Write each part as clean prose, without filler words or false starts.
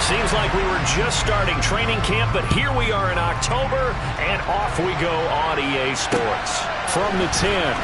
Seems like we were just starting training camp, but here we are in October, and off we go on EA Sports. From the 10.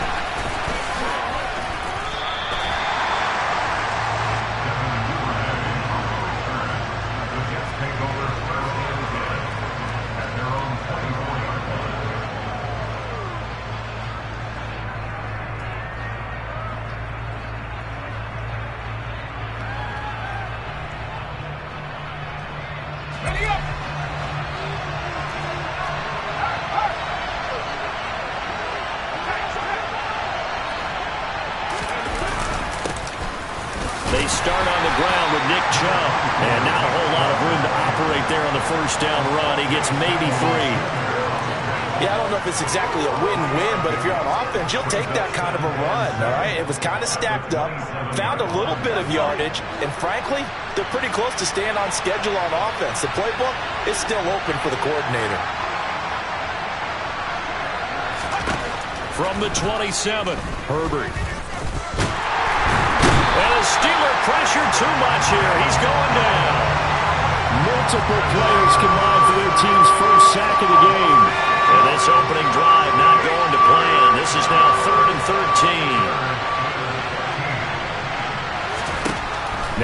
They start on the ground with Nick Chubb, and not a whole lot of room to operate there on the first down run. He gets maybe 3. Yeah, I don't know if it's exactly a win-win, but if you're on offense, you'll take that kind of a run, all right? It was kind of stacked up, found a little bit of yardage, and frankly, they're pretty close to staying on schedule on offense. The playbook is still open for the coordinator. From the 27, Herbert. And the Steeler pressured too much here. He's going down. Multiple players combined for their team's first sack of the game. And this opening drive not going to plan. This is now 3rd and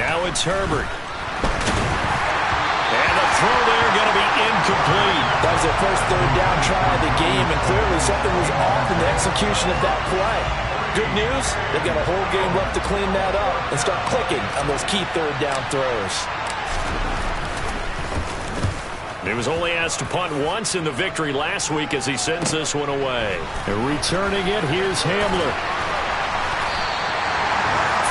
13. Now it's Herbert. And the throw there going to be incomplete. That was their first third down try of the game, and clearly something was off in the execution of that play. Good news, they've got a whole game left to clean that up and start clicking on those key third down throws. He was only asked to punt once in the victory last week as he sends this one away. And returning it, here's Hamler.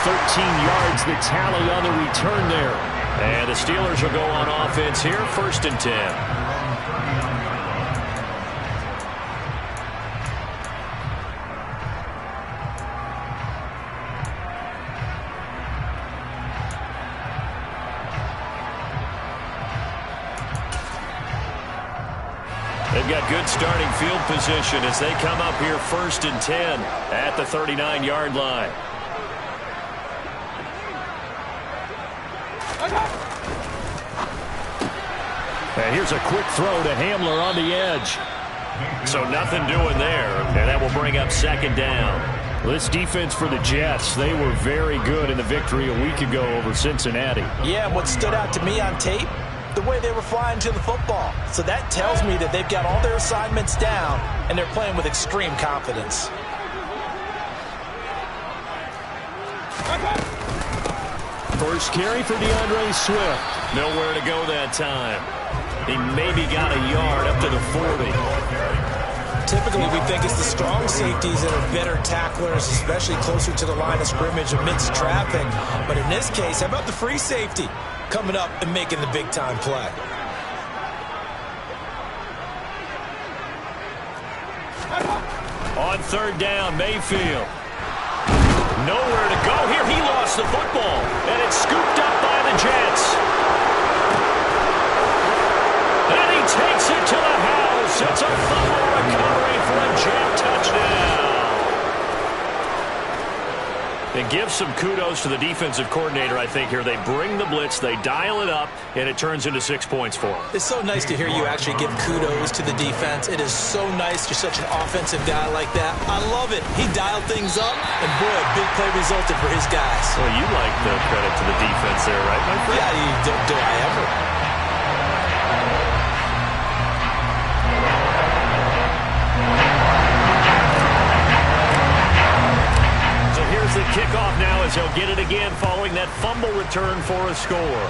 13 yards the tally on the return there. And the Steelers will go on offense here, 1st and 10. They've got good starting field position as they come up here 1st and 10 at the 39-yard line. And here's a quick throw to Hamler on the edge. So nothing doing there, and that will bring up 2nd down. Well, this defense for the Jets, they were very good in the victory a week ago over Cincinnati. Yeah, and what stood out to me on tape, the way they were flying to the football. So that tells me that they've got all their assignments down, and they're playing with extreme confidence. First carry for DeAndre Swift. Nowhere to go that time. He maybe got a yard up to the 40. Typically, we think it's the strong safeties that are better tacklers, especially closer to the line of scrimmage amidst traffic. But in this case, how about the free safety coming up and making the big-time play? On 3rd down, Mayfield. Nowhere to go here. He lost the football, and it's scooped up by the Jets. And he takes it to the house. It's a fumble recovery for a Jet touchdown. And give some kudos to the defensive coordinator, I think, here. They bring the blitz, they dial it up, and it turns into 6 points for them. It's so nice to hear you actually give kudos to the defense. It is so nice. You're such an offensive guy like that. I love it. He dialed things up, and boy, a big play resulted for his guys. Well, you like the credit to the defense there, right, my friend? Yeah, do I ever? The kickoff now as he'll get it again following that fumble return for a score.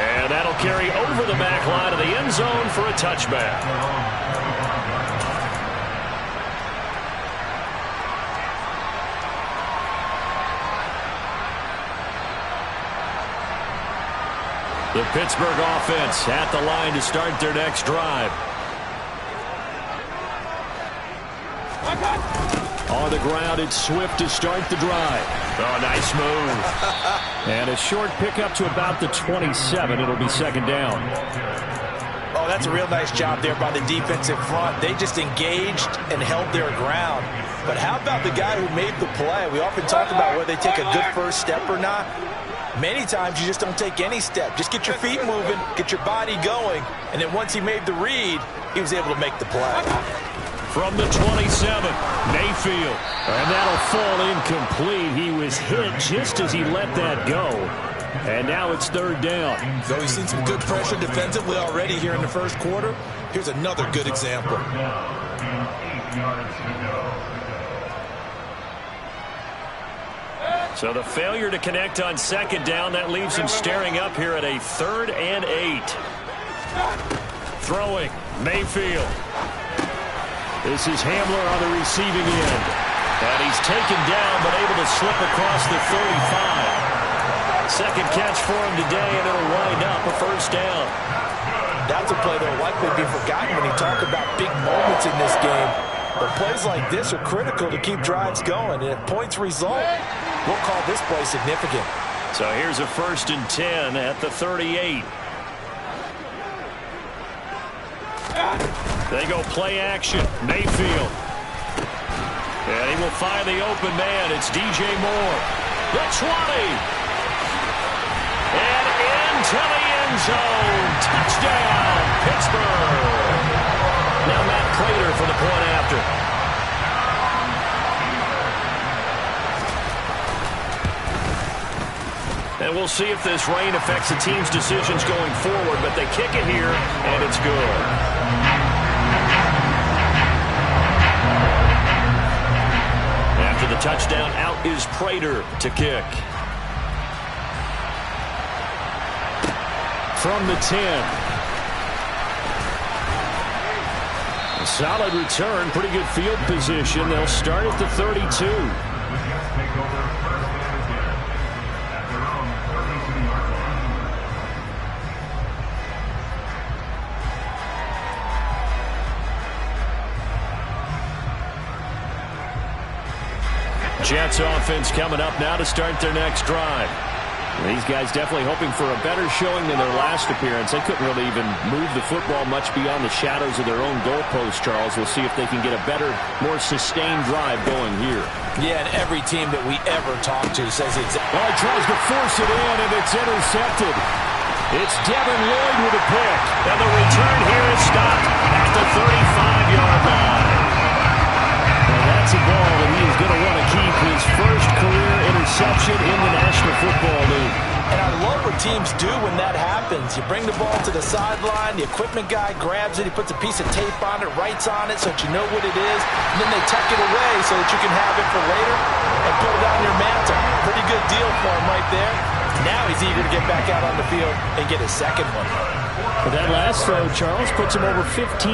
And that'll carry over the back line of the end zone for a touchback. The Pittsburgh offense at the line to start their next drive. On the ground, it's Swift to start the drive. Oh, nice move. And a short pickup to about the 27. It'll be 2nd down. Oh, that's a real nice job there by the defensive front. They just engaged and held their ground. But how about the guy who made the play? We often talk about whether they take a good first step or not. Many times you just don't take any step. Just get your feet moving, get your body going, and then once he made the read, he was able to make the play. From the 27, Mayfield. And that'll fall incomplete. He was hit just as he let that go. And now it's third down. So we've seen some good pressure defensively already here in the first quarter. Here's another good example. So the failure to connect on second down, that leaves him staring up here at a 3rd and 8. Throwing, Mayfield. This is Hamler on the receiving end. And he's taken down, but able to slip across the 35. Second catch for him today, and it'll wind up a first down. That's a play that will likely be forgotten when you talk about big moments in this game. But plays like this are critical to keep drives going. And if points result, we'll call this play significant. So here's a 1st and 10 at the 38. They go play action. Mayfield. And he will find the open man. It's DJ Moore. The 20. And into the end zone. Touchdown, Pittsburgh. Now Matt Prater for the point after. And we'll see if this rain affects the team's decisions going forward, but they kick it here, and it's good. After the touchdown, out is Prater to kick. From the 10. A solid return, pretty good field position. They'll start at the 32. Jets offense coming up now to start their next drive. These guys definitely hoping for a better showing than their last appearance. They couldn't really even move the football much beyond the shadows of their own goalpost, Charles. We'll see if they can get a better, more sustained drive going here. Yeah, and every team that we ever talk to says it's... Well, he tries to force it in, and it's intercepted. It's Devin Lloyd with a pick. And the return here is stopped at the 35-yard line. That's a ball that he is going to want to keep, his first career interception in the National Football League. And I love what teams do when that happens. You bring the ball to the sideline, the equipment guy grabs it, he puts a piece of tape on it, writes on it so that you know what it is, and then they tuck it away so that you can have it for later and put it on your mantle. Pretty good deal for him right there. Now he's eager to get back out on the field and get his second one. But that last throw, Charles, puts him over 15,000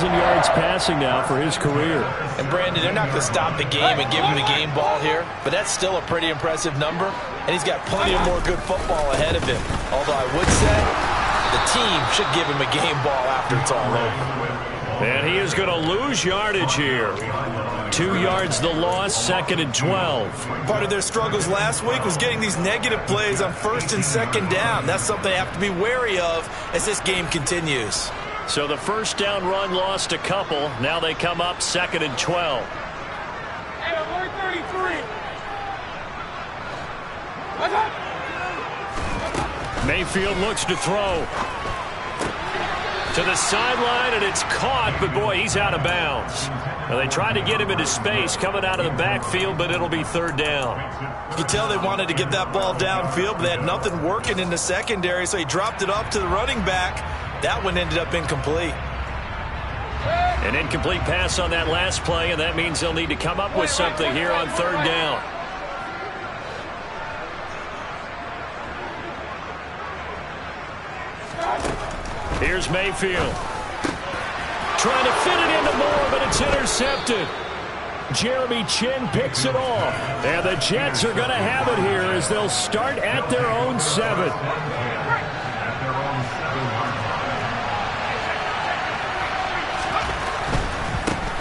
yards passing now for his career. And Brandon, they're not going to stop the game and give him the game ball here, but that's still a pretty impressive number, and he's got plenty of more good football ahead of him. Although I would say the team should give him a game ball after it's all over. And he is going to lose yardage here. 2 yards the loss, 2nd and 12. Part of their struggles last week was getting these negative plays on 1st and 2nd down. That's something they have to be wary of as this game continues. So the first down run lost a couple. Now they come up 2nd and 12. Mayfield looks to throw. To the sideline, and it's caught, but boy, he's out of bounds. Well, they tried to get him into space coming out of the backfield, but it'll be 3rd down. You can tell they wanted to get that ball downfield, but they had nothing working in the secondary, so he dropped it off to the running back. That one ended up incomplete. An incomplete pass on that last play, and that means they'll need to come up with something here on 3rd down. Here's Mayfield. Trying to fit it into Moore, but it's intercepted. Jeremy Chin picks it off. And the Jets are going to have it here as they'll start at their own 7.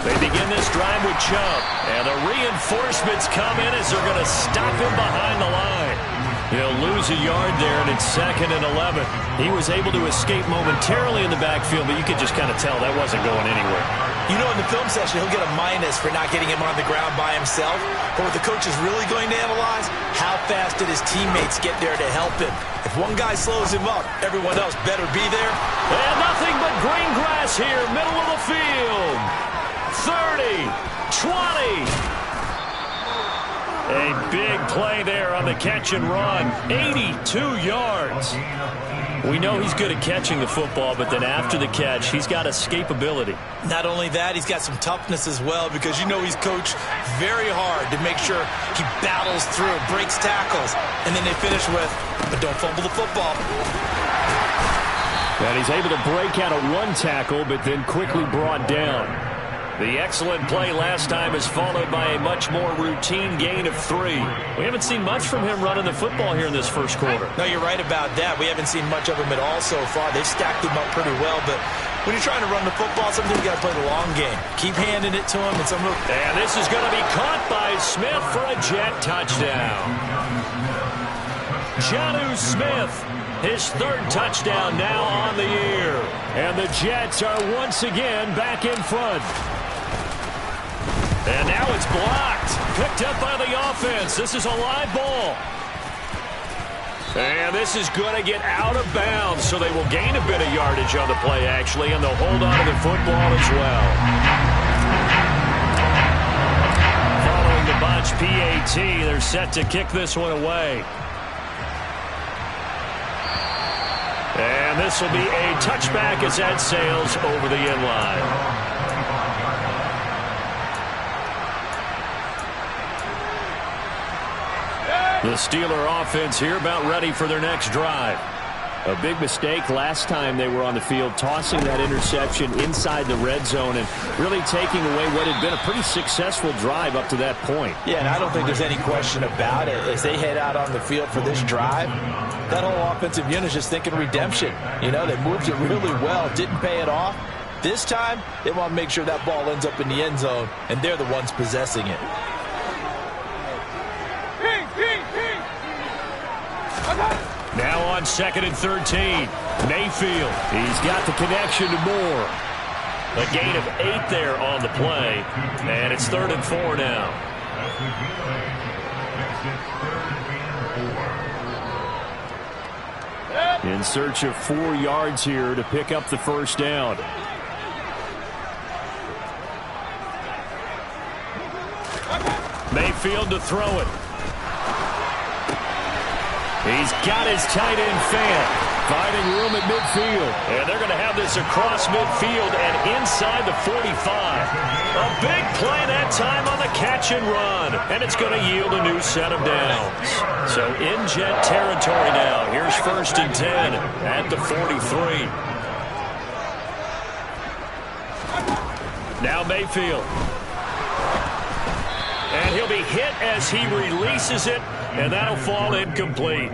They begin this drive with Chubb. And the reinforcements come in as they're going to stop him behind the line. He'll lose a yard there, and it's 2nd and 11. He was able to escape momentarily in the backfield, but you could just kind of tell that wasn't going anywhere. You know, in the film session, he'll get a minus for not getting him on the ground by himself. But what the coach is really going to analyze, how fast did his teammates get there to help him? If one guy slows him up, everyone else better be there. And nothing but green grass here, middle of the field. 30, 20. A big play there on the catch and run. 82 yards. We know he's good at catching the football, but then after the catch, he's got escapability. Not only that, he's got some toughness as well, because you know he's coached very hard to make sure he battles through, breaks tackles, and then they finish with, but don't fumble the football. And he's able to break out of one tackle, but then quickly brought down. The excellent play last time is followed by a much more routine gain of 3. We haven't seen much from him running the football here in this first quarter. No, you're right about that. We haven't seen much of him at all so far. They've stacked him up pretty well, but when you're trying to run the football, sometimes you got to play the long game. Keep handing it to him. And this is going to be caught by Smith for a Jet touchdown. Jonnu Smith, his 3rd touchdown now on the year. And the Jets are once again back in front. And now it's blocked. Picked up by the offense. This is a live ball. And this is going to get out of bounds, so they will gain a bit of yardage on the play, actually, and they'll hold on to the football as well. Following the botch PAT, they're set to kick this one away. And this will be a touchback as that sails over the end line. The Steeler offense here about ready for their next drive. A big mistake last time they were on the field, tossing that interception inside the red zone and really taking away what had been a pretty successful drive up to that point. Yeah, and I don't think there's any question about it. As they head out on the field for this drive, that whole offensive unit is just thinking redemption. You know, they moved it really well, didn't pay it off. This time, they want to make sure that ball ends up in the end zone, and they're the ones possessing it. Now on 2nd and 13. Mayfield. He's got the connection to Moore. A gain of 8 there on the play. And it's 3rd and 4 now. In search of 4 yards here to pick up the first down. Mayfield to throw it. He's got his tight end fan. Finding room at midfield. And they're going to have this across midfield and inside the 45. A big play that time on the catch and run. And it's going to yield a new set of downs. So in Jet territory now. Here's 1st and 10 at the 43. Now Mayfield. And he'll be hit as he releases it. And that'll fall incomplete.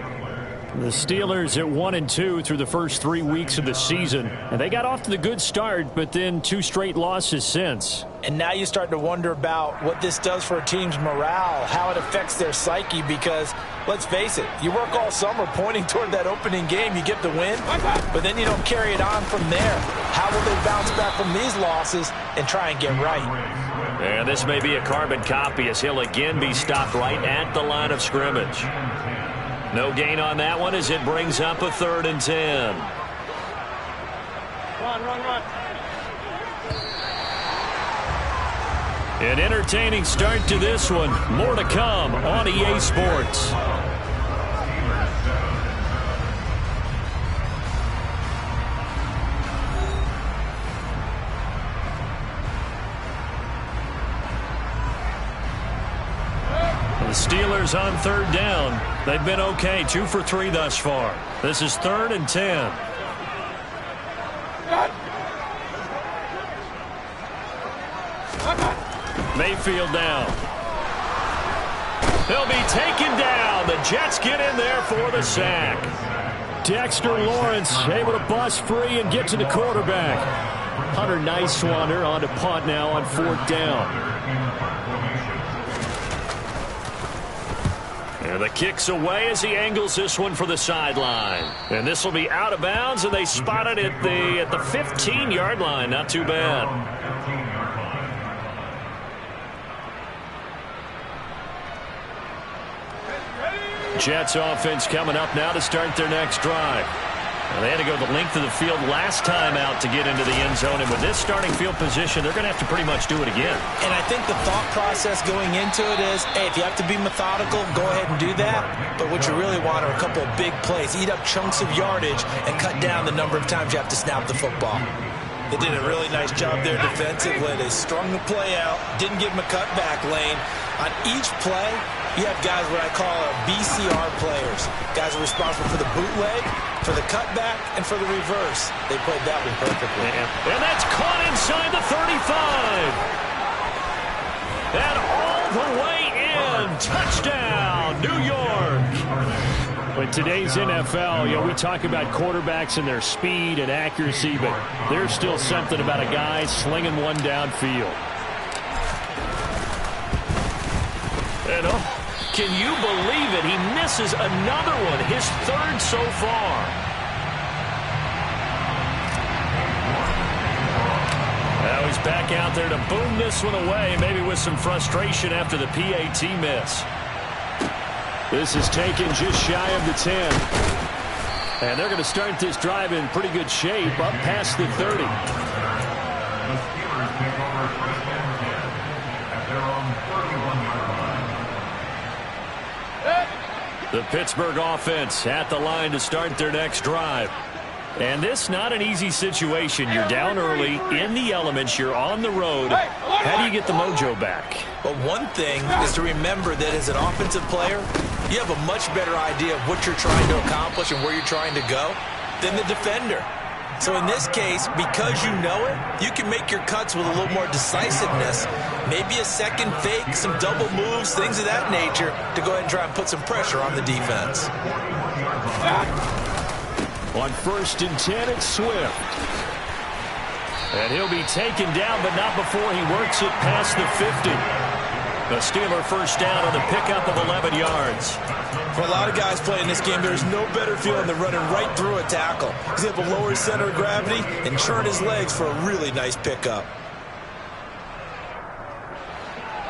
The Steelers at 1-2 through the first 3 weeks of the season. And they got off to the good start, but then 2 straight losses since. And now you start to wonder about what this does for a team's morale, how it affects their psyche, because, let's face it, you work all summer pointing toward that opening game, you get the win, but then you don't carry it on from there. How will they bounce back from these losses and try and get right? And this may be a carbon copy as he'll again be stopped right at the line of scrimmage. No gain on that one as it brings up a 3rd and 10. Run. An entertaining start to this one. More to come on EA Sports. The Steelers on 3rd down. They've been okay, 2 for 3 thus far. This is 3rd and 10. Mayfield down. He'll be taken down. The Jets get in there for the sack. Dexter Lawrence able to bust free and get to the quarterback. Hunter Nicewander on to punt now on 4th down. And the kick's away as he angles this one for the sideline. And this will be out of bounds, and they spot it at the 15-yard line. Not too bad. Jets offense coming up now to start their next drive. Well, they had to go the length of the field last time out to get into the end zone, and with this starting field position, they're going to have to pretty much do it again. And I think the thought process going into it is, hey, if you have to be methodical, go ahead and do that. But what you really want are a couple of big plays, eat up chunks of yardage, and cut down the number of times you have to snap the football. They did a really nice job there defensively. They strung the play out, didn't give them a cutback lane. On each play, you have guys what I call BCR players. Guys are responsible for the bootleg, for the cutback, and for the reverse. They played that one perfectly. And that's caught inside the 35. And all the way in. Touchdown, New York. In today's NFL, we talk about quarterbacks and their speed and accuracy, but there's still something about a guy slinging one downfield. And can you believe it? He misses another one, his third so far. Now he's back out there to boom this one away, maybe with some frustration after the PAT miss. This is taken just shy of the 10. And they're going to start this drive in pretty good shape, up past the 30. The Pittsburgh offense at the line to start their next drive. And this not an easy situation. You're down early, in the elements, you're on the road. How do you get the mojo back? Well, one thing is to remember that as an offensive player, you have a much better idea of what you're trying to accomplish and where you're trying to go than the defender. So in this case, because you know it, you can make your cuts with a little more decisiveness. Maybe a second fake, some double moves, things of that nature to go ahead and try and put some pressure on the defense. On 1st and 10, it's Swift. And he'll be taken down, but not before he works it past the 50. The Steeler first down on the pickup of 11 yards. For a lot of guys playing this game, there's no better feeling than running right through a tackle. He's able to lower his center of gravity and churn his legs for a really nice pickup.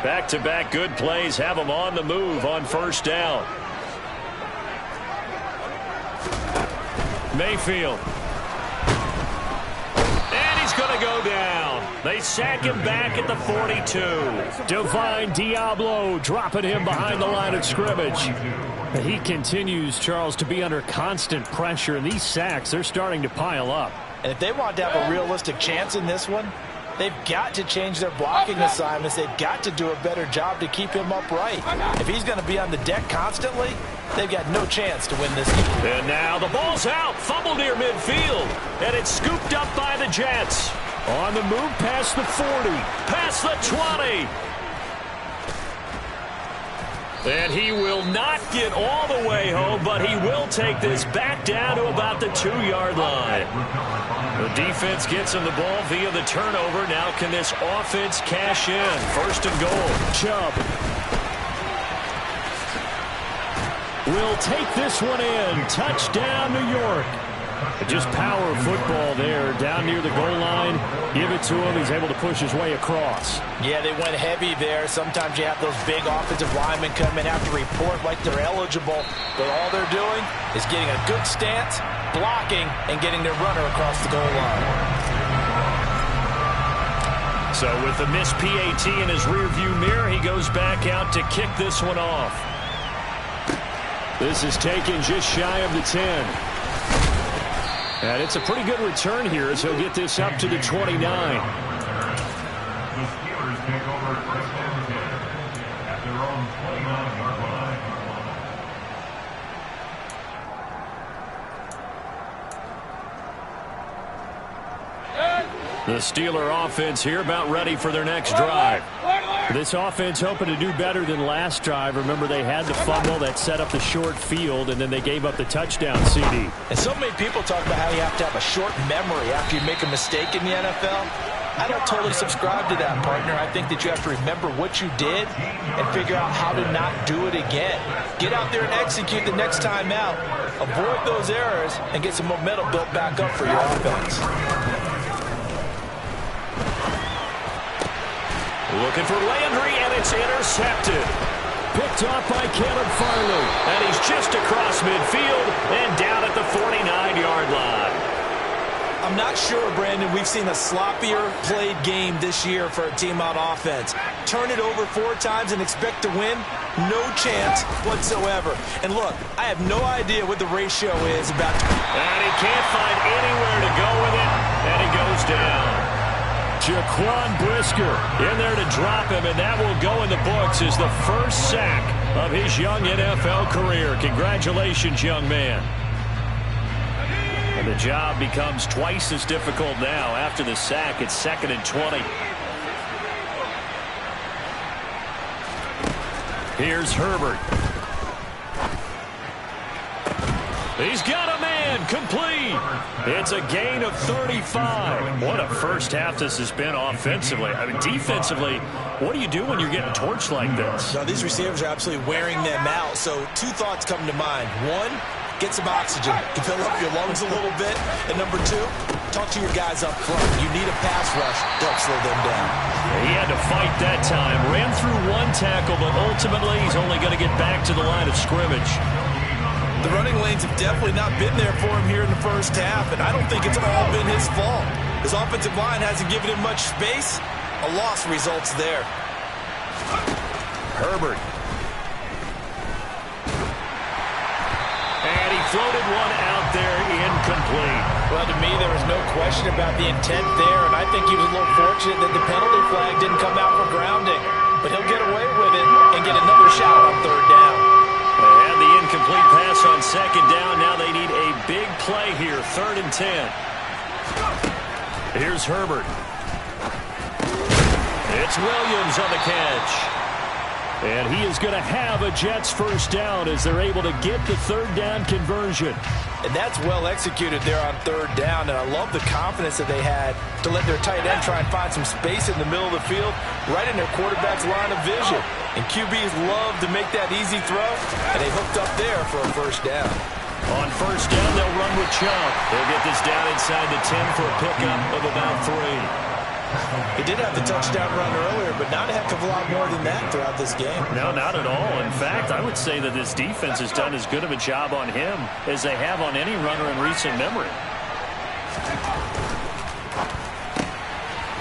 Back-to-back good plays have him on the move on first down. Mayfield. And he's going to go down. They sack him back at the 42. Divine Diablo dropping him behind the line of scrimmage. He continues, Charles, to be under constant pressure, and these sacks, they're starting to pile up. And if they want to have a realistic chance in this one, they've got to change their blocking assignments. They've got to do a better job to keep him upright. If he's going to be on the deck constantly, they've got no chance to win this game. And now the ball's out, fumble near midfield, and it's scooped up by the Jets. On the move past the 40. Past the 20. And he will not get all the way home, but he will take this back down to about the 2-yard line. The defense gets him the ball via the turnover. Now can this offense cash in? 1st and goal. Chubb will take this one in. Touchdown, New York. Just power football there down near the goal line. Give it to him. He's able to push his way across. Yeah, they went heavy there. Sometimes you have those big offensive linemen come in, have to report like they're eligible. But all they're doing is getting a good stance, blocking, and getting their runner across the goal line. So with the missed PAT in his rearview mirror, he goes back out to kick this one off. This is taken just shy of the 10. And it's a pretty good return here as he'll get this up to the 29. The Steeler offense here about ready for their next drive. This offense hoping to do better than last drive. Remember, they had the fumble that set up the short field, and then they gave up the touchdown, CD. And so many people talk about how you have to have a short memory after you make a mistake in the NFL. I don't totally subscribe to that, partner. I think that you have to remember what you did and figure out how to not do it again. Get out there and execute the next time out. Avoid those errors and get some momentum built back up for your offense. Looking for Landry, and it's intercepted. Pick Picked off by Caleb Farley. And he's just across midfield and down at the 49-yard line. I'm not sure, Brandon, we've seen a sloppier played game this year for a team on offense. Turn it over 4 times and expect to win? No chance whatsoever. And look, I have no idea what the ratio is about. And he can't find anywhere to go with it, and he goes down. Jaquan Brisker in there to drop him, and that will go in the books as the first sack of his young NFL career. Congratulations, young man. And the job becomes twice as difficult now. After the sack, it's 2nd and 20. Here's Herbert. He's got a man, complete. It's a gain of 35. What a first half this has been offensively. I mean, defensively, what do you do when you're getting torched like this? Now, these receivers are absolutely wearing them out. So 2 thoughts come to mind. 1, get some oxygen to fill up your lungs a little bit. And number 2, talk to your guys up front. You need a pass rush to help slow them down. He had to fight that time. Ran through 1 tackle, but ultimately he's only going to get back to the line of scrimmage. The running lanes have definitely not been there for him here in the first half, and I don't think it's all been his fault. His offensive line hasn't given him much space. A loss results there. Herbert. And he floated one out there, incomplete. Well, to me, there was no question about the intent there, and I think he was a little fortunate that the penalty flag didn't come out for grounding. But he'll get away with it and get another shot on 3rd down. They had the incomplete pass on 2nd down. Now they need a big play here, 3rd and 10. Here's Herbert. It's Williams on the catch. And he is going to have a Jets first down as they're able to get the 3rd down conversion. And that's well executed there on 3rd down. And I love the confidence that they had to let their tight end try and find some space in the middle of the field, right in their quarterback's line of vision. And QBs love to make that easy throw, and they hooked up there for a first down. On 1st down, they'll run with Chubb. They'll get this down inside the 10 for a pickup of about 3. He did have the touchdown run earlier, but not a heck of a lot more than that throughout this game. No, not at all. In fact, I would say that this defense has done as good of a job on him as they have on any runner in recent memory.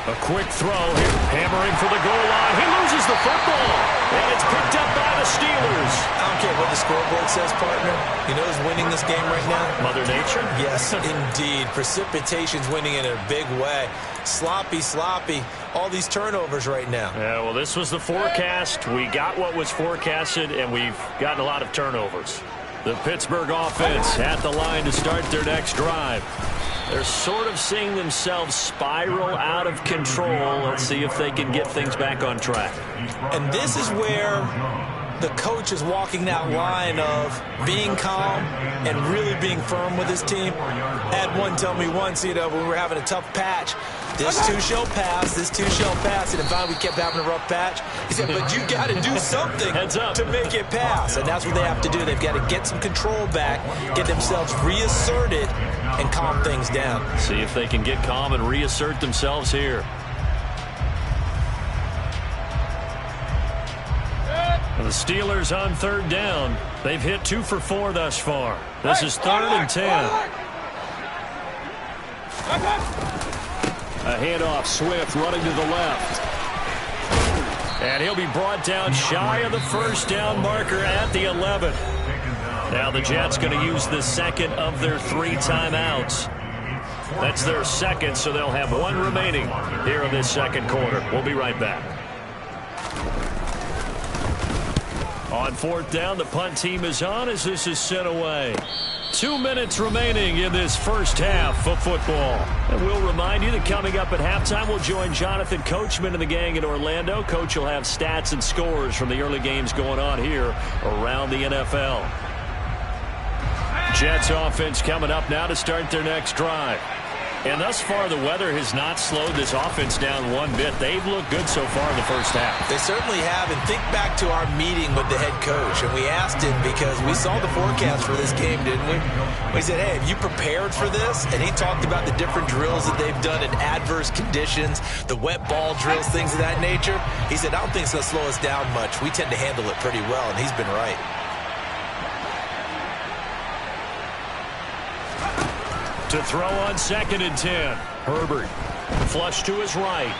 A quick throw here, hammering for the goal line. He loses the football, and it's picked up by the Steelers. I don't care what the scoreboard says, partner. You know who's winning this game right now? Mother Nature? Yes, indeed. Precipitation's winning in a big way. Sloppy, all these turnovers right now. Yeah, well, this was the forecast. We got what was forecasted, and we've gotten a lot of turnovers. The Pittsburgh offense at the line to start their next drive. They're sort of seeing themselves spiral out of control. Let's see if they can get things back on track. And this is where the coach is walking that line of being calm and really being firm with his team. I had one tell me once, when we were having a tough patch, this too shall pass, this too shall pass. And finally we kept having a rough patch. He said, but you got to do something to make it pass. And that's what they have to do. They've got to get some control back, get themselves reasserted, and calm things down. See if they can get calm and reassert themselves here. The Steelers on 3rd down. They've hit 2 for 4 thus far. This is 3rd and 10. A handoff, Swift running to the left. And he'll be brought down shy of the first down marker at the 11. Now the Jets going to use the 2nd of their 3 timeouts. That's their 2nd, so they'll have 1 remaining here in this 2nd quarter. We'll be right back. On 4th down, the punt team is on as this is sent away. 2 minutes remaining in this first half of football. And we'll remind you that coming up at halftime, we'll join Jonathan Coachman and the gang in Orlando. Coach will have stats and scores from the early games going on here around the NFL. Jets offense coming up now to start their next drive. And thus far, the weather has not slowed this offense down one bit. They've looked good so far in the first half. They certainly have. And think back to our meeting with the head coach. And we asked him because we saw the forecast for this game, didn't we? We said, hey, have you prepared for this? And he talked about the different drills that they've done in adverse conditions, the wet ball drills, things of that nature. He said, I don't think it's going to slow us down much. We tend to handle it pretty well, and he's been right. To throw on 2nd and 10. Herbert. Flush to his right.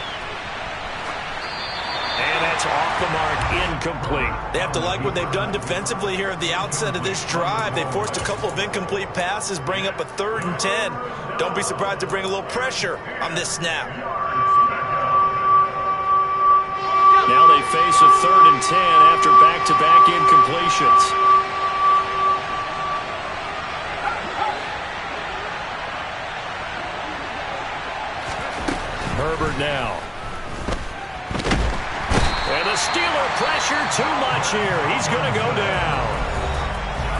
And that's off the mark, incomplete. They have to like what they've done defensively here at the outset of this drive. They forced a couple of incomplete passes, bring up a 3rd and 10. Don't be surprised to bring a little pressure on this snap. Now they face a 3rd and 10 after back-to-back incompletions. Herbert now. And the Steeler pressure too much here. He's going to go down.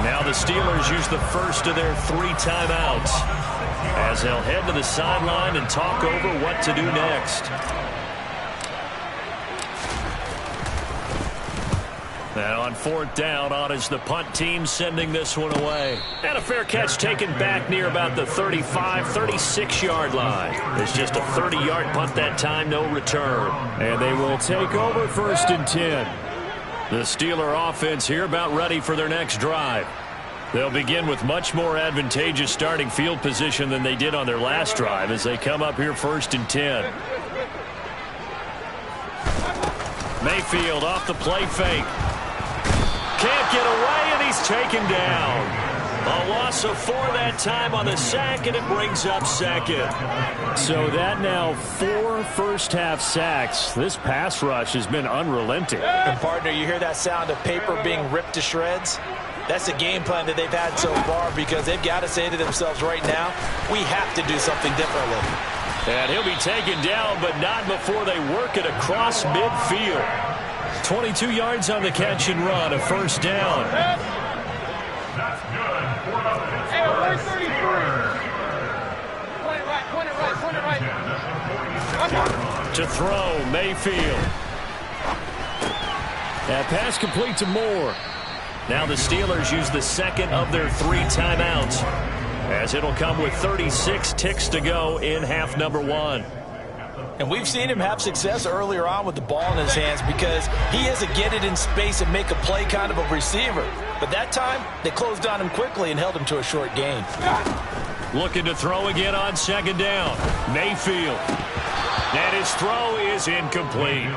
Now the Steelers use the first of their 3 timeouts as they'll head to the sideline and talk over what to do next. Now on 4th down, on is the punt team sending this one away. And a fair catch taken back near about the 35, 36-yard line. It's just a 30-yard punt that time, no return. And they will take over 1st and 10. The Steeler offense here about ready for their next drive. They'll begin with much more advantageous starting field position than they did on their last drive as they come up here 1st and 10. Mayfield off the play fake. Can't get away, and he's taken down. A loss of 4 that time on the sack, and it brings up 2nd. So that now 4 first-half sacks. This pass rush has been unrelenting. And, partner, you hear that sound of paper being ripped to shreds? That's the game plan that they've had so far because they've got to say to themselves right now, we have to do something differently. And he'll be taken down, but not before they work it across midfield. 22 yards on the catch and run, a 1st down. To throw, Mayfield. That pass complete to Moore. Now the Steelers use the 2nd of their 3 timeouts, as it'll come with 36 ticks to go in half number 1. And we've seen him have success earlier on with the ball in his hands because he is a get it in space and make a play kind of a receiver. But that time, they closed on him quickly and held him to a short gain. Looking to throw again on 2nd down. Mayfield. And his throw is incomplete.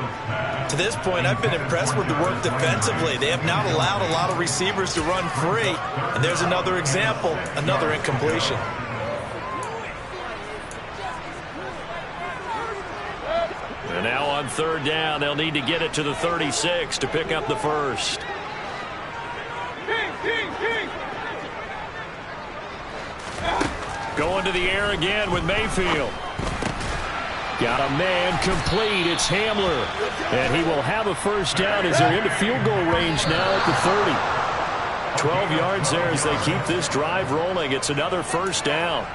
To this point, I've been impressed with the work defensively. They have not allowed a lot of receivers to run free. And there's another example, another incompletion. And now on 3rd down, they'll need to get it to the 36 to pick up the 1st. Going to the air again with Mayfield. Got a man complete. It's Hamler. And he will have a 1st down as they're into field goal range now at the 30. 12 yards there as they keep this drive rolling. It's another 1st down.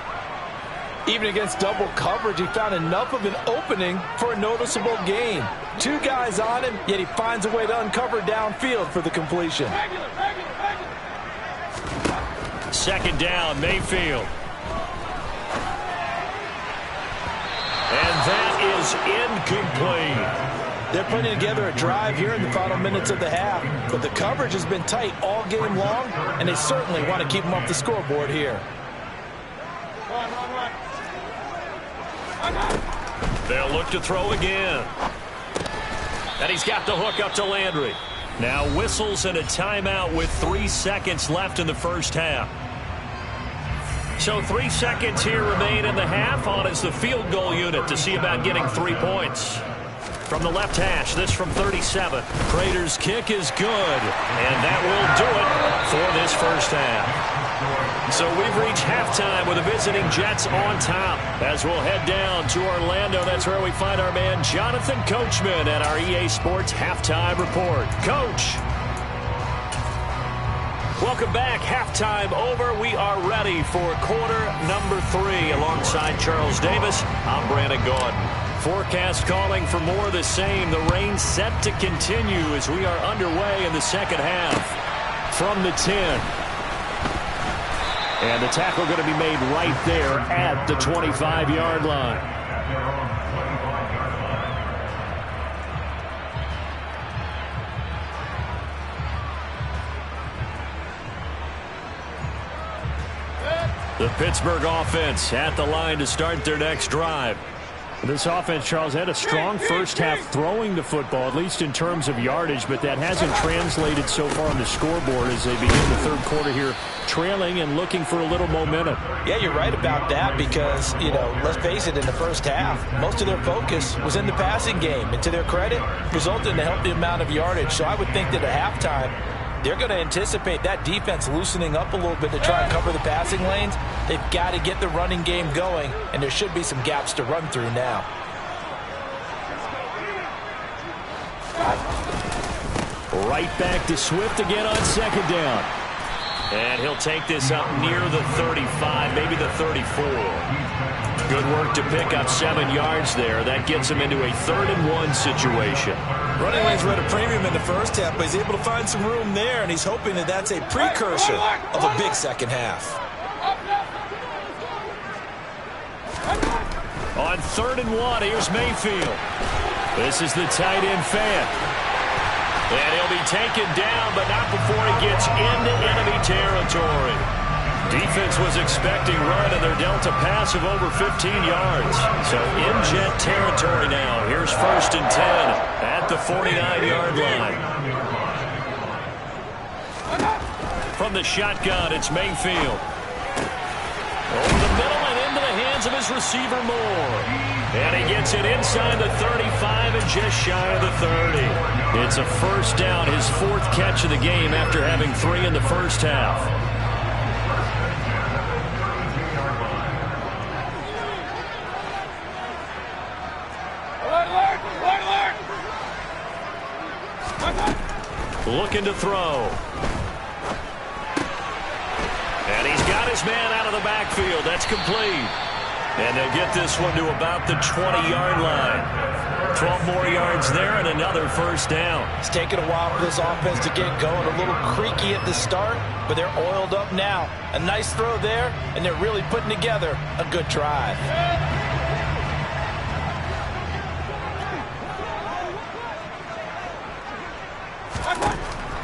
Even against double coverage, he found enough of an opening for a noticeable gain. 2 guys on him, yet he finds a way to uncover downfield for the completion. 2nd down, Mayfield. And that is incomplete. They're putting together a drive here in the final minutes of the half, but the coverage has been tight all game long, and they certainly want to keep them off the scoreboard here. They'll look to throw again. And he's got the hook up to Landry. Now whistles and a timeout with 3 seconds left in the first half. So 3 seconds here remain in the half. On is the field goal unit to see about getting 3 points. From the left hash, this from 37. Prater's kick is good. And that will do it for this first half. So we've reached halftime with the visiting Jets on top. As we'll head down to Orlando, that's where we find our man Jonathan Coachman at our EA Sports Halftime Report. Coach. Welcome back. Halftime over. We are ready for quarter number 3. Alongside Charles Davis, I'm Brandon Gaudin. Forecast calling for more of the same. The rain set to continue as we are underway in the second half. From the 10. And the tackle going to be made right there at the 25-yard line. The Pittsburgh offense at the line to start their next drive. This offense, Charles, had a strong first half throwing the football, at least in terms of yardage, but that hasn't translated so far on the scoreboard as they begin the third quarter here, trailing and looking for a little momentum. Yeah, you're right about that because, let's face it, in the first half, most of their focus was in the passing game. And to their credit, resulted in a healthy amount of yardage. So I would think that at halftime, they're going to anticipate that defense loosening up a little bit to try and cover the passing lanes. They've got to get the running game going, and there should be some gaps to run through now. Right back to Swift again on second down. And he'll take this up near the 35, maybe the 34. Good work to pick up 7 yards there. That gets him into a 3rd-and-1 situation. Running lanes were at a premium in the first half, but he's able to find some room there, and he's hoping that that's a precursor of a big second half. On 3rd-and-1, here's Mayfield. This is the tight end fan. And he'll be taken down, but not before he gets into enemy territory. Defense was expecting run, and they're dealt a pass of over 15 yards. So in jet territory now. Here's 1st and 10 at the 49-yard line. From the shotgun, it's Mayfield. Over the middle and into the hands of his receiver Moore. And he gets it inside the 35 and just shy of the 30. It's a first down, his 4th catch of the game after having 3 in the first half. Looking to throw. And he's got his man out of the backfield. That's complete. And they'll get this one to about the 20-yard line. 12 more yards there and another first down. It's taken a while for this offense to get going. A little creaky at the start, but they're oiled up now. A nice throw there, and they're really putting together a good drive.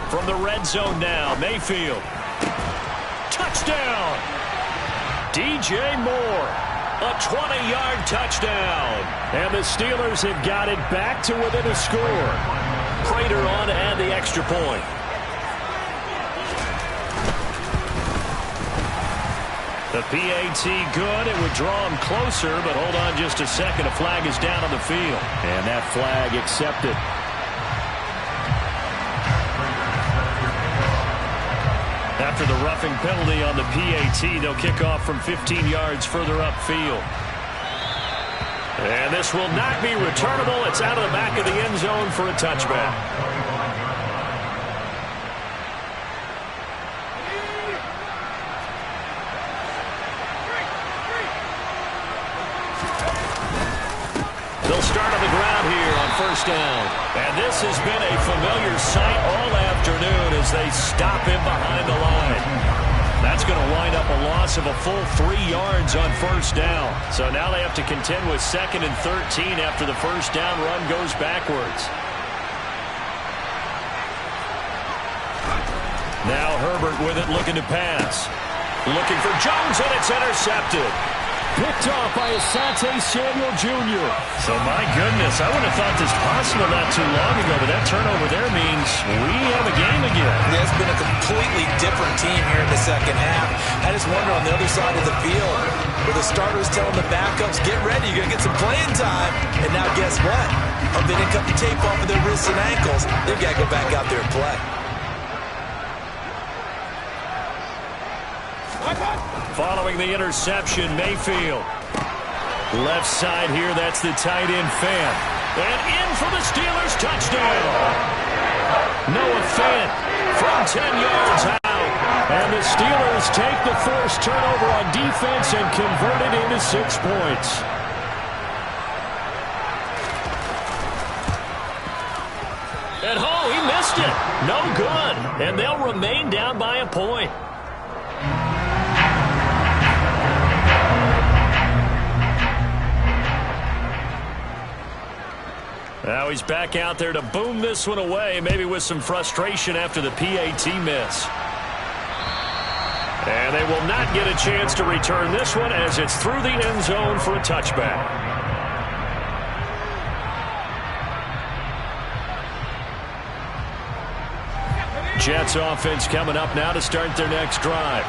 From the red zone now, Mayfield. Touchdown! DJ Moore. A 20-yard touchdown. And the Steelers have got it back to within a score. Prater on to add the extra point. The PAT good. It would draw him closer, but hold on just a second. A flag is down on the field. And that flag accepted. After the roughing penalty on the PAT, they'll kick off from 15 yards further upfield. And this will not be returnable. It's out of the back of the end zone for a touchback. They'll start on the ground here on first down. And this has been a familiar sight all afternoon as they stop him behind the line. That's going to wind up a loss of a full 3 yards on first down. So now they have to contend with 2nd and 13 after the first down run goes backwards. Now Herbert with it, looking to pass. Looking for Jones, and it's intercepted. Picked off by Asante Samuel Jr. So, my goodness, I wouldn't have thought this possible not too long ago, but that turnover there means we have a game again. Yeah, it's been a completely different team here in the second half. I just wonder on the other side of the field, where the starters telling the backups, get ready, you're going to get some playing time. And now guess what? If they didn't cut the tape off of their wrists and ankles, they've got to go back out there and play. Following the interception, Mayfield. Left side here, that's the tight end fan. And in for the Steelers, touchdown. Noah Fant from 10 yards out. the Steelers take the forced turnover on defense and convert it into 6 points. At home, he missed it. No good. And they'll remain down by a point. Now he's back out there to boom this one away, maybe with some frustration after the PAT miss. And they will not get a chance to return this one as it's through the end zone for a touchback. Jets offense coming up now to start their next drive.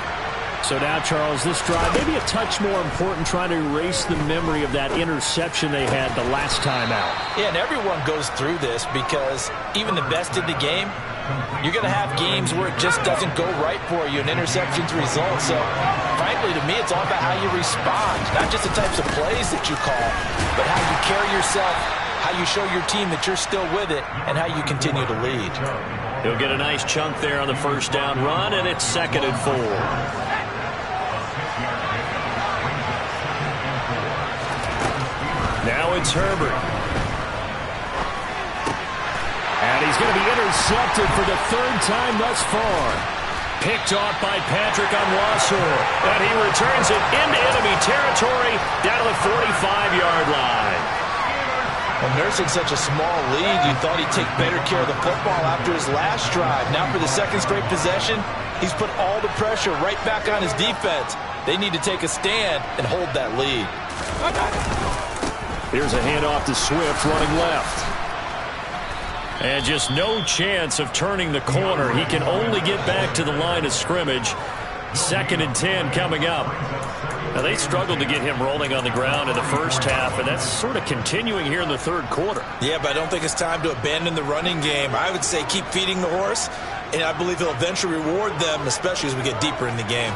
So now, Charles, this drive maybe a touch more important, trying to erase the memory of that interception they had the last time out. Yeah, and everyone goes through this because even the best in the game, you're going to have games where it just doesn't go right for you, and interceptions result. So, frankly, to me, it's all about how you respond, not just the types of plays that you call, but how you carry yourself, how you show your team that you're still with it, and how you continue to lead. He'll get a nice chunk there on the first down run, and it's 2nd and 4. Now it's Herbert. And he's going to be intercepted for the 3rd time thus far. Picked off by Patrick Onwuasor. And he returns it into enemy territory down to the 45-yard line. Well, nursing such a small lead, you thought he'd take better care of the football after his last drive. Now for the 2nd straight possession, he's put all the pressure right back on his defense. They need to take a stand and hold that lead. Here's a handoff to Swift running left. And just no chance of turning the corner. He can only get back to the line of scrimmage. 2nd and 10 coming up. Now, they struggled to get him rolling on the ground in the first half, and that's sort of continuing here in the 3rd quarter. Yeah, but I don't think it's time to abandon the running game. I would say keep feeding the horse, and I believe he'll eventually reward them, especially as we get deeper in the game.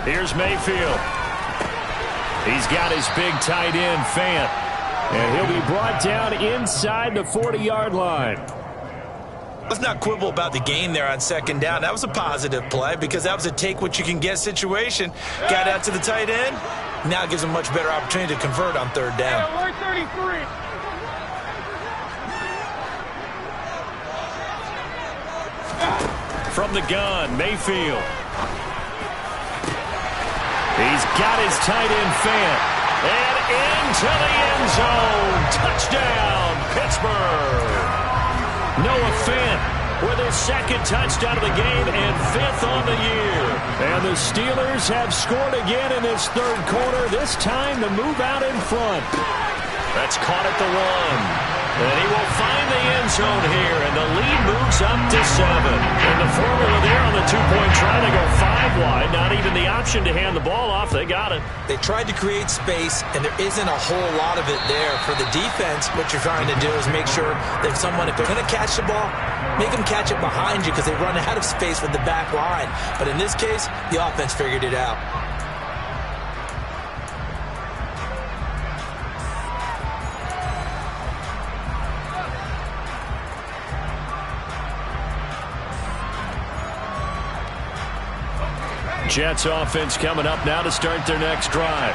Here's Mayfield. He's got his big tight end, Fant. And he'll be brought down inside the 40-yard line. Let's not quibble about the gain there on 2nd down. That was a positive play because that was a take-what-you-can-get situation. Got out to the tight end. Now gives him a much better opportunity to convert on 3rd down. From the gun, Mayfield. He's got his tight end, Fant. And into the end zone. Touchdown, Pittsburgh. Noah Fant with his 2nd touchdown of the game and 5th on the year. And the Steelers have scored again in this 3rd quarter, this time to move out in front. That's caught at the 1. And he will find the end zone here, and the lead moves up to 7. And the formula there on the 2-point try to go 5 wide. Not even the option to hand the ball off. They got it. They tried to create space, and there isn't a whole lot of it there. For the defense, what you're trying to do is make sure that if they're going to catch the ball, make them catch it behind you because they run out of space with the back line. But in this case, the offense figured it out. Jets offense coming up now to start their next drive.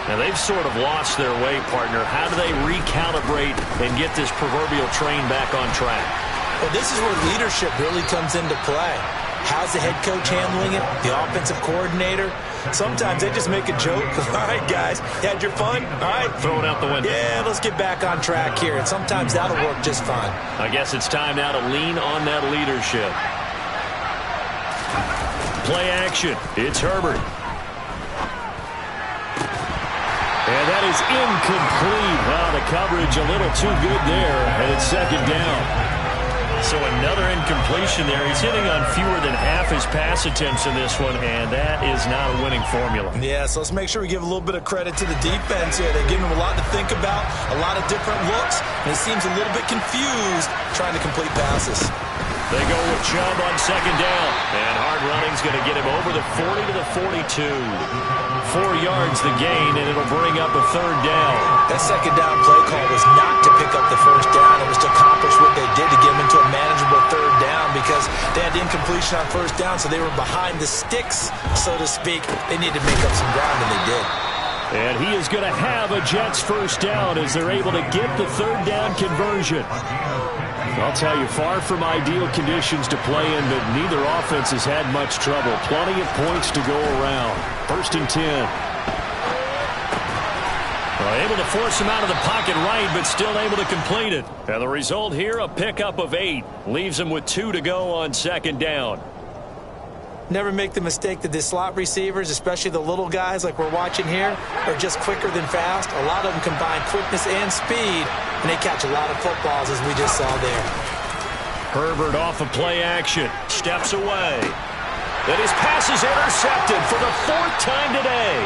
Now, they've sort of lost their way, partner. How do they recalibrate and get this proverbial train back on track? Well, this is where leadership really comes into play. How's the head coach handling it? The offensive coordinator? Sometimes they just make a joke. All right, guys, you had your fun? All right. Throw it out the window. Yeah, let's get back on track here. And sometimes that'll work just fine. I guess it's time now to lean on that leadership. Play action. It's Herbert. And that is incomplete. Wow, the coverage a little too good there. And it's 2nd down. So another incompletion there. He's hitting on fewer than half his pass attempts in this one, and that is not a winning formula. Yeah, so let's make sure we give a little bit of credit to the defense here. They're giving him a lot to think about, a lot of different looks, and he seems a little bit confused trying to complete passes. They go with Chubb on 2nd down. And hard running's going to get him over the 40 to the 42. 4 yards the gain, and it'll bring up a 3rd down. That second down play call was not to pick up the first down. It was to accomplish what they did to get them into a manageable third down because they had incompletion on first down, so they were behind the sticks, so to speak. They needed to make up some ground, and they did. And he is going to have a Jets first down as they're able to get the third down conversion. I'll tell you, far from ideal conditions to play in, but neither offense has had much trouble. Plenty of points to go around. 1st and 10. Well, able to force him out of the pocket right, but still able to complete it. And the result here, a pickup of 8. Leaves him with 2 to go on 2nd down. Never make the mistake that the slot receivers, especially the little guys like we're watching here, are just quicker than fast. A lot of them combine quickness and speed, and they catch a lot of footballs, as we just saw there. Herbert off of play action. Steps away. Then his pass is intercepted for the 4th time today.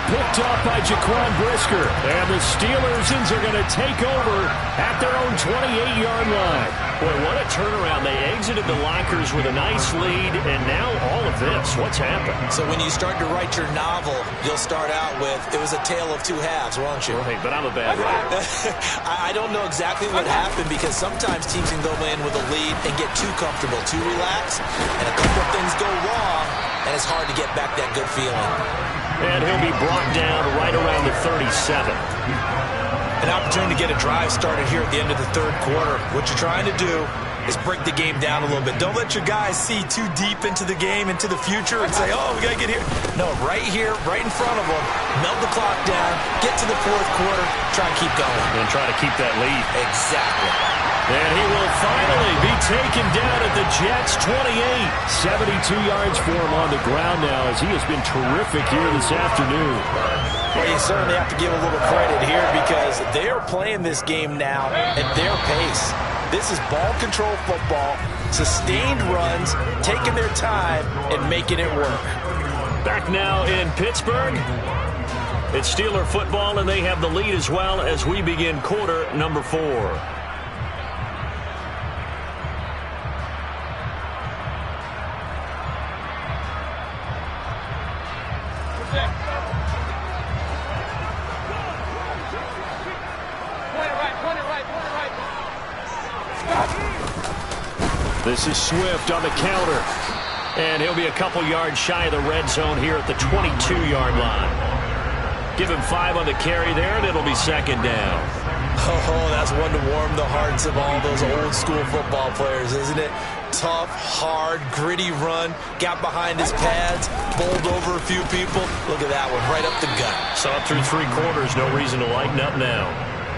Picked off by Jaquan Brisker. And the Steelers are going to take over at their own 28-yard line. Boy, what a turnaround. They exited the lockers with a nice lead, and now all of this. What's happened? So when you start to write your novel, you'll start out with, it was a tale of 2 halves, won't you? Right, but I'm a bad writer. I don't know exactly what happened because sometimes teams can go in with a lead and get too comfortable, too relaxed, and a couple of things go wrong, and it's hard to get back that good feeling. And he'll be brought down right around the 37. An opportunity to get a drive started here at the end of the 3rd quarter. What you're trying to do is break the game down a little bit. Don't let your guys see too deep into the game, into the future, and say, oh, we got to get here. No, right here, right in front of them, melt the clock down, get to the 4th quarter, try and keep going. And try to keep that lead. Exactly. And he will finally be taken down at the Jets' 28. 72 yards for him on the ground now as he has been terrific here this afternoon. Well, you certainly have to give a little credit here because they are playing this game now at their pace. This is ball control football, sustained runs, taking their time, and making it work. Back now in Pittsburgh. It's Steeler football, and they have the lead as well as we begin quarter number 4. This is Swift on the counter. And he'll be a couple yards shy of the red zone here at the 22-yard line. Give him 5 on the carry there, and it'll be 2nd down. Oh, that's one to warm the hearts of all those old-school football players, isn't it? Tough, hard, gritty run. Got behind his pads, bowled over a few people. Look at that one, right up the gut. Saw it through 3 quarters. No reason to lighten up now.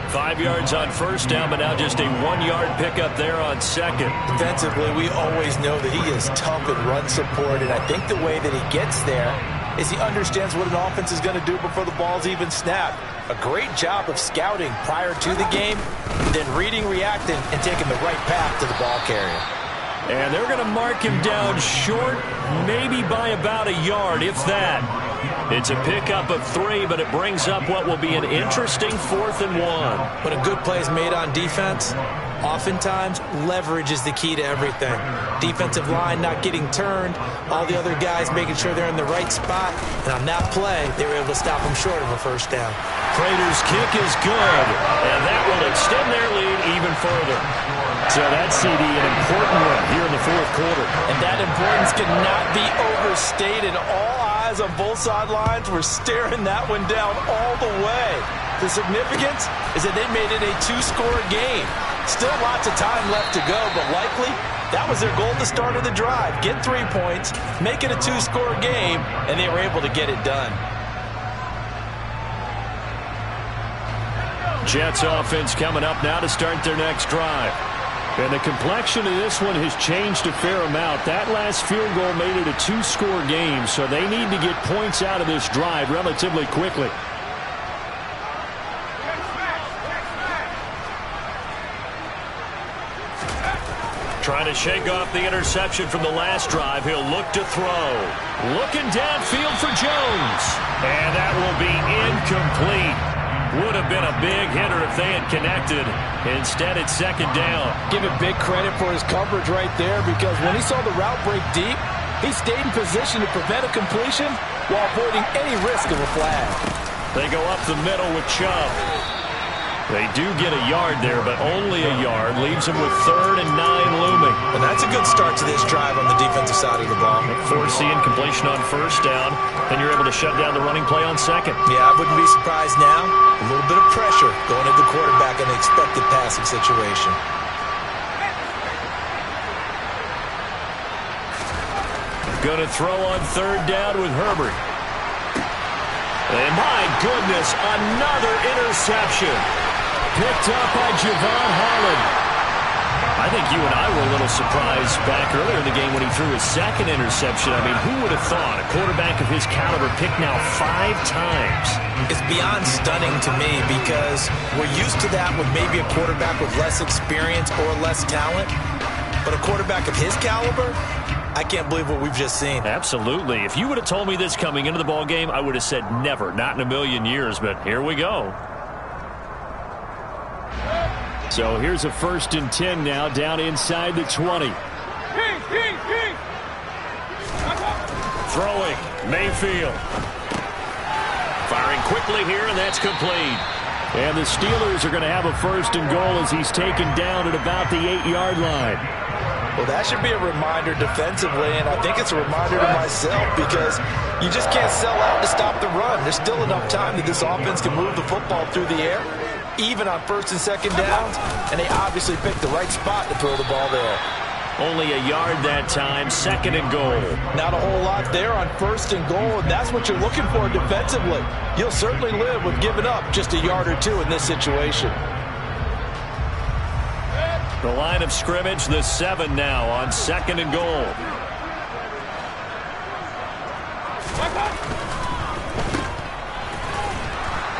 5 yards on 1st down, but now just a 1-yard pickup there on 2nd. Defensively, we always know that he is tough in run support, and I think the way that he gets there is he understands what an offense is going to do before the ball's even snapped. A great job of scouting prior to the game, then reading, reacting, and taking the right path to the ball carrier. And they're going to mark him down short, maybe by about a yard, if that. It's a pickup of 3, but it brings up what will be an interesting 4th and 1. When a good play is made on defense, oftentimes leverage is the key to everything. Defensive line not getting turned, all the other guys making sure they're in the right spot, and on that play, they were able to stop them short of a 1st down. Prater's kick is good, and that will extend their lead even further. So that CD, an important one here in the 4th quarter. And that importance cannot be overstated. All eyes on both sidelines were staring that one down all the way. The significance is that they made it a 2-score game. Still lots of time left to go, but likely that was their goal at the start of the drive. Get 3 points, make it a 2-score game, and they were able to get it done. Jets offense coming up now to start their next drive. And the complexion of this one has changed a fair amount. That last field goal made it a 2-score game, so they need to get points out of this drive relatively quickly. Trying to shake off the interception from the last drive. He'll look to throw. Looking downfield for Jones. And that will be incomplete. Would have been a big hitter if they had connected. Instead, it's 2nd down. Give him big credit for his coverage right there because when he saw the route break deep, he stayed in position to prevent a completion while avoiding any risk of a flag. They go up the middle with Chubb. They do get a yard there, but only a yard. Leaves them with 3rd and 9 looming. And that's a good start to this drive on the defensive side of the ball. Forcing completion on 1st down. Then you're able to shut down the running play on 2nd. Yeah, I wouldn't be surprised now. A little bit of pressure going at the quarterback in an expected passing situation. Going to throw on 3rd down with Herbert. And my goodness, another interception. Picked up by Javon Holland. I think you and I were a little surprised back earlier in the game when he threw his 2nd interception. I mean, who would have thought a quarterback of his caliber picked now 5 times? It's beyond stunning to me because we're used to that with maybe a quarterback with less experience or less talent. But a quarterback of his caliber, I can't believe what we've just seen. Absolutely. If you would have told me this coming into the ball game, I would have said never, not in a million years. But here we go. So here's a 1st and 10 now, down inside the 20. Throwing, Mayfield. Firing quickly here, and that's complete. And the Steelers are going to have a 1st and goal as he's taken down at about the 8-yard line. Well, that should be a reminder defensively, and I think it's a reminder to myself because you just can't sell out to stop the run. There's still enough time that this offense can move the football through the air, even on 1st and 2nd downs, and they obviously picked the right spot to throw the ball there. Only a yard that time, 2nd and goal. Not a whole lot there on 1st and goal, and that's what you're looking for defensively. You'll certainly live with giving up just a yard or 2 in this situation. The line of scrimmage, the 7 now on 2nd and goal.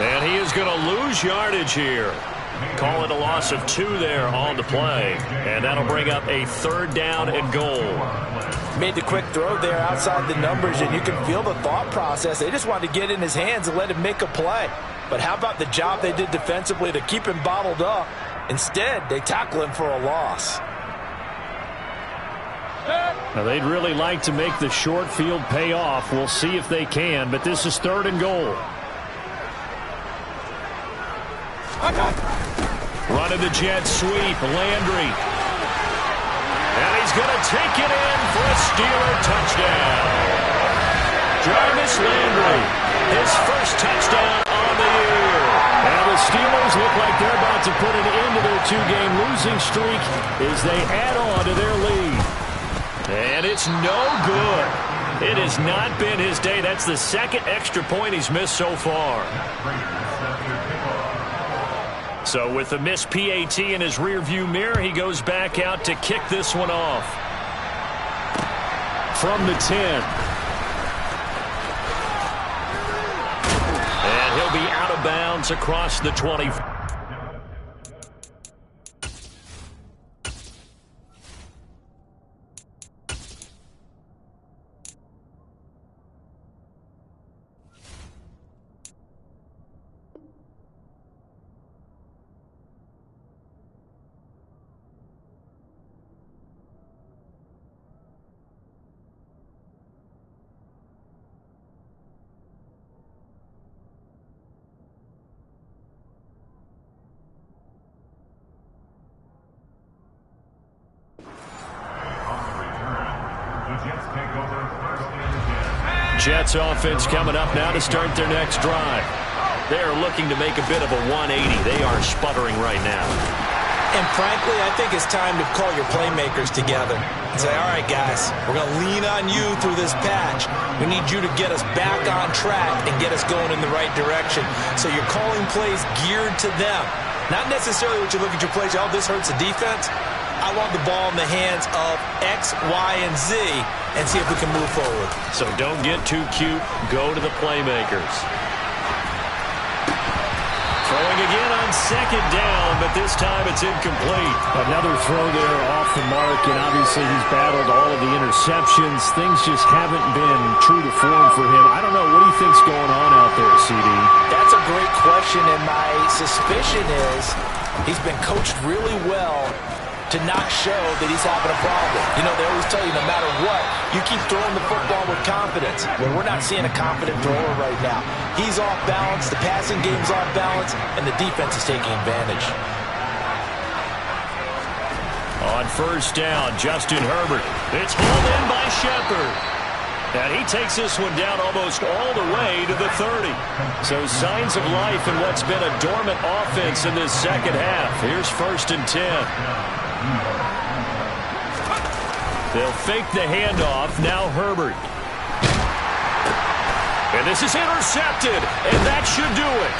And he is going to lose yardage here. Call it a loss of 2 there on the play. And that'll bring up a 3rd down and goal. Made the quick throw there outside the numbers, and you can feel the thought process. They just wanted to get in his hands and let him make a play. But how about the job they did defensively to keep him bottled up? Instead, they tackle him for a loss. Now, they'd really like to make the short field pay off. We'll see if they can, but this is 3rd and goal. Running the jet sweep, Landry. And he's going to take it in for a Steeler touchdown. Jarvis Landry, his 1st touchdown on the year. And the Steelers look like they're about to put an end to their 2-game losing streak as they add on to their lead. And it's no good. It has not been his day. That's the 2nd extra point he's missed so far. So with the missed PAT in his rearview mirror, he goes back out to kick this one off. From the 10. And he'll be out of bounds across the 20. Jets offense coming up now to start their next drive. They are looking to make a bit of a 180. They are sputtering right now. And frankly, I think it's time to call your playmakers together and say, all right, guys, we're going to lean on you through this patch. We need you to get us back on track and get us going in the right direction. So you're calling plays geared to them. Not necessarily what you look at your plays, oh, this hurts the defense. I want the ball in the hands of X, Y, and Z and see if we can move forward. So don't get too cute. Go to the playmakers. Throwing again on 2nd down, but this time it's incomplete. Another throw there off the mark, and obviously he's battled all of the interceptions. Things just haven't been true to form for him. I don't know. What do you think's going on out there, CD? That's a great question, and my suspicion is he's been coached really well to not show that he's having a problem. You know, they always tell you no matter what, you keep throwing the football with confidence. Well, we're not seeing a confident thrower right now. He's off balance, the passing game's off balance, and the defense is taking advantage. On first down, Justin Herbert. It's hauled in by Shepard. And he takes this one down almost all the way to the 30. So signs of life in what's been a dormant offense in this second half. Here's 1st and 10. They'll fake the handoff. Now Herbert. And this is intercepted. And that should do it.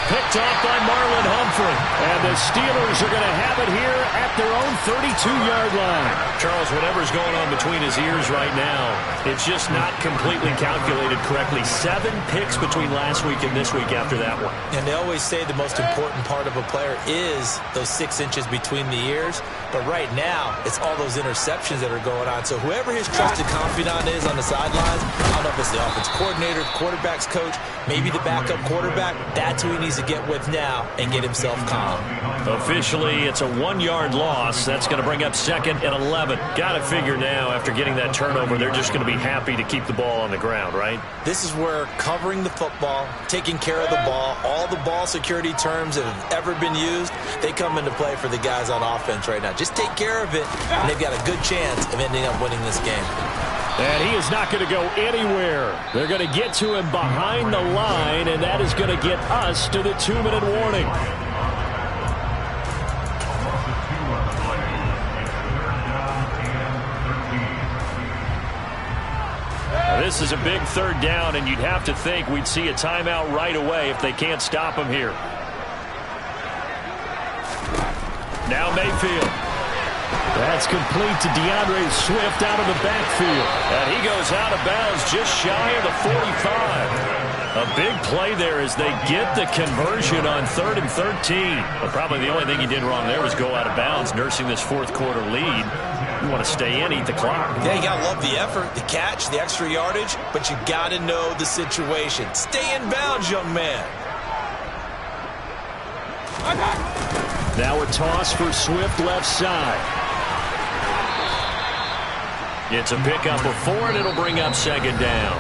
Picked off by Marlon Humphrey. And the Steelers are going to have it here at their own 32-yard line. Charles, whatever's going on between his ears right now, it's just not completely calculated correctly. 7 picks between last week and this week after that one. And they always say the most important part of a player is those 6 inches between the ears. But right now, it's all those interceptions that are going on. So whoever his trusted confidant is on the sidelines, I don't know if it's the offense coordinator, the quarterback's coach, maybe the backup quarterback, that's who he needs to get with now and get himself calm. Officially, it's a 1-yard loss. That's going to bring up 2nd and 11. Got to figure now, after getting that turnover, they're just going to be happy to keep the ball on the ground, right? This is where covering the football, taking care of the ball, all the ball security terms that have ever been used, they come into play for the guys on offense right now. Just take care of it, and they've got a good chance of ending up winning this game. And he is not going to go anywhere. They're going to get to him behind the line, and that is going to get us to the 2-minute warning. Now, this is a big 3rd down, and you'd have to think we'd see a timeout right away if they can't stop him here. Now Mayfield. That's complete to DeAndre Swift out of the backfield. And he goes out of bounds just shy of the 45. A big play there as they get the conversion on 3rd and 13. But probably the only thing he did wrong there was go out of bounds, nursing this 4th quarter lead. You want to stay in, eat the clock. Yeah, you got to love the effort, the catch, the extra yardage, but you got to know the situation. Stay in bounds, young man. Now a toss for Swift left side. It's a pickup of 4, and it'll bring up 2nd down.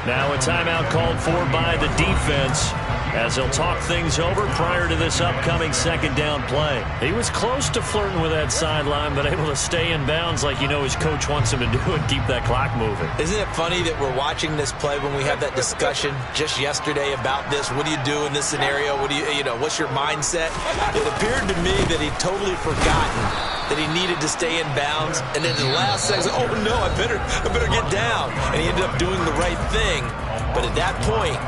Now a timeout called for by the defense as they'll talk things over prior to this upcoming 2nd down play. He was close to flirting with that sideline, but able to stay in bounds like you know his coach wants him to do and keep that clock moving. Isn't it funny that we're watching this play when we had that discussion just yesterday about this? What do you do in this scenario? What do you know, what's your mindset? It appeared to me that he'd totally forgotten that he needed to stay in bounds, and then the last second, oh no, I better get down. And he ended up doing the right thing. But at that point,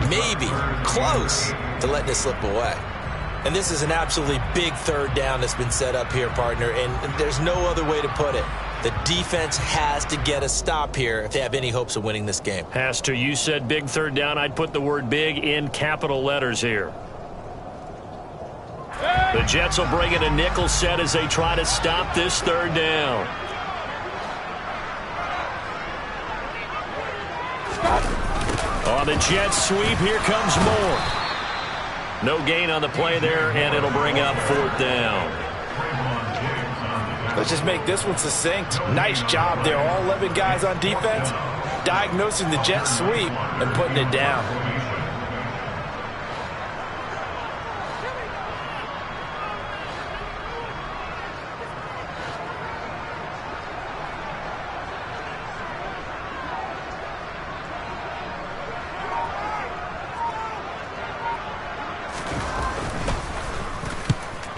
maybe close to letting it slip away. And this is an absolutely big 3rd down that's been set up here, partner, and there's no other way to put it. The defense has to get a stop here if they have any hopes of winning this game. Has to. You said big 3rd down. I'd put the word big in capital letters here. The Jets will bring in a nickel set as they try to stop this 3rd down. On the Jets sweep, here comes more. No gain on the play there, and it'll bring up 4th down. Let's just make this one succinct. Nice job there. All 11 guys on defense diagnosing the jet sweep and putting it down.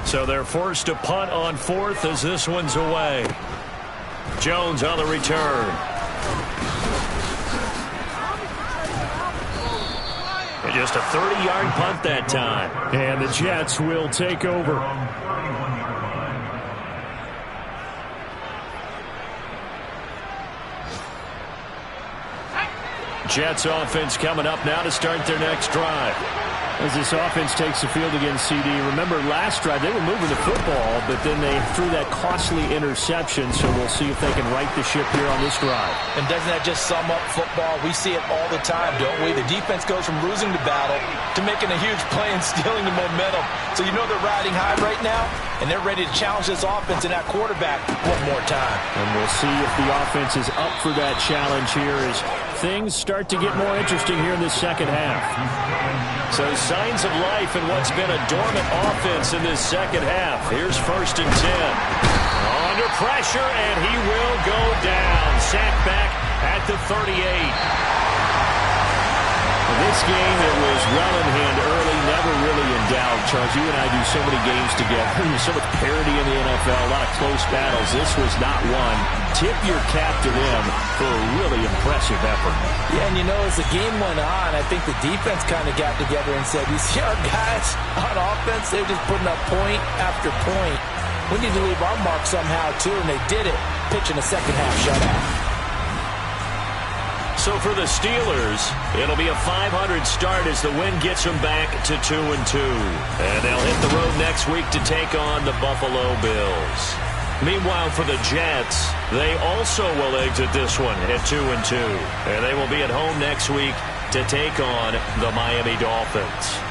So they're forced to punt on 4th as this one's away. Jones on the return. And just a 30-yard punt that time. And the Jets will take over. Jets offense coming up now to start their next drive. As this offense takes the field against CD, remember last drive they were moving the football, but then they threw that costly interception, so we'll see if they can right the ship here on this drive. And doesn't that just sum up football? We see it all the time, don't we? The defense goes from losing the battle to making a huge play and stealing the momentum. So you know they're riding high right now, and they're ready to challenge this offense and that quarterback one more time. And we'll see if the offense is up for that challenge here as things start to get more interesting here in this second half. So signs of life in what's been a dormant offense in this second half. Here's 1st and 10. Under pressure, and he will go down. Sacked back at the 38. This game, it was well in hand early, never really in doubt. Charles, you and I do so many games together. There's so much parity in the NFL, a lot of close battles. This was not one. Tip your cap to them for a really impressive effort. Yeah, and you know, as the game went on, I think the defense kind of got together and said, you see our guys on offense, they're just putting up point after point. We need to leave our mark somehow, too, and they did it, pitching a second-half shutout. So for the Steelers, it'll be a 500 start as the win gets them back to 2-2. And they'll hit the road next week to take on the Buffalo Bills. Meanwhile, for the Jets, they also will exit this one at 2-2. And they will be at home next week to take on the Miami Dolphins.